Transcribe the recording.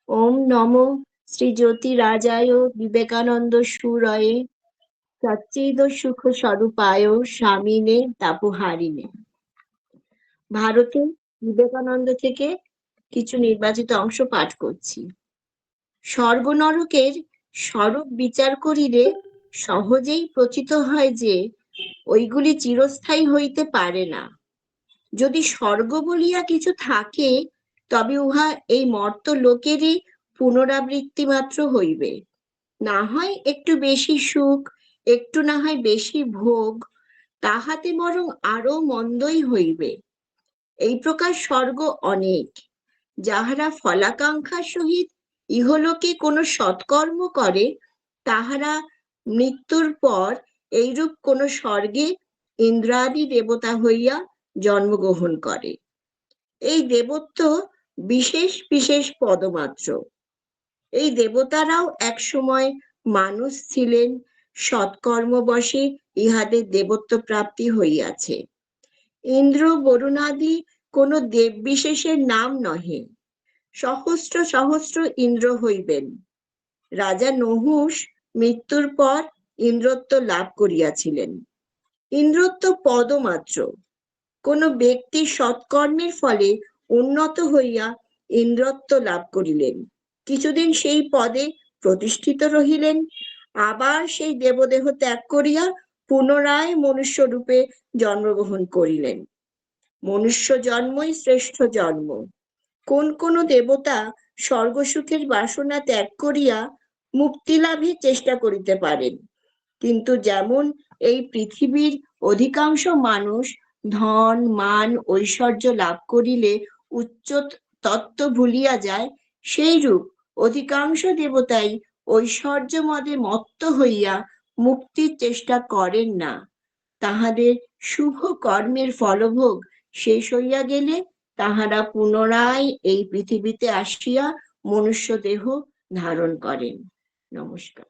ওম নমো শ্রী জ্যোতি রাজায় বিবেকানন্দ সুরয়ে সচ্চিদ সুখ স্বরূপায় স্বামিনে তাপহারিণে। ভারতে বিবেকানন্দ থেকে কিছু নির্বাচিত অংশ পাঠ করছি। স্বর্গ নরকের স্বরূপ বিচার করিলে সহজেই প্রতীত হয় যে ওইগুলি চিরস্থায়ী হইতে পারে না। যদি স্বর্গ বলিয়া কিছু থাকে, তবে উহা এই মর্ত লোকেরই পুনরাবৃত্তি মাত্র হইবে। না হয় একটু বেশি সুখ, একটু না হয় বেশি ভোগ, তাহাতে বরং আরো মন্দই হইবে। এই প্রকার স্বর্গ অনেক। যাহারা ফলাকাঙ্ক্ষার সহিত ইহলোকে কোনো সৎকর্ম করে, তাহারা মৃত্যুর পর এইরূপ কোনো স্বর্গে ইন্দ্রাদি দেবতা হইয়া জন্মগ্রহণ করে। এই দেবত্ব বিশেষ বিশেষ পদমাত্র। এই দেবতারাও একসময় মানুষ ছিলেন, সৎকর্মবশে ইহাদের দেবত্ব প্রাপ্তি হইয়াছে। ইন্দ্র বরুণাদি কোনো দেব বিশেষের নাম নহে। সহস্র সহস্র ইন্দ্র হইবেন। রাজা নহুষ মৃত্যুর পর ইন্দ্রত্ব লাভ করিয়াছিলেন। ইন্দ্রত্ব পদমাত্র। কোন ব্যক্তি সৎকর্মের ফলে উন্নত হইয়া ইন্দ্রত্ব লাভ করিলেন, কিছুদিন সেই পদে প্রতিষ্ঠিত রহিলেন, আবার সেই দেবদেহ ত্যাগ করিয়া পুনরায় মনুষ্য রূপে জন্মগ্রহণ করিলেন। মনুষ্য জন্মই শ্রেষ্ঠ জন্ম। কোন কোন দেবতা স্বর্গসুখের বাসনা ত্যাগ করিয়া মুক্তি লাভের চেষ্টা করিতে পারেন, কিন্তু যেমন এই পৃথিবীর অধিকাংশ মানুষ ধন মান ঐশ্বর্য লাভ করিলে উচ্চ তত্ত্ব ভুলিয়া যায়, সেইরূপ অধিকাংশ দেবতাই ঐশ্বর্য মদে মত্ত হইয়া মুক্তির চেষ্টা করেন না। তাহাদের শুভ কর্মের ফলভোগ শেষ হইয়া গেলে তাহারা পুনরায় এই পৃথিবীতে আসিয়া মনুষ্য দেহ ধারণ করেন। নমস্কার।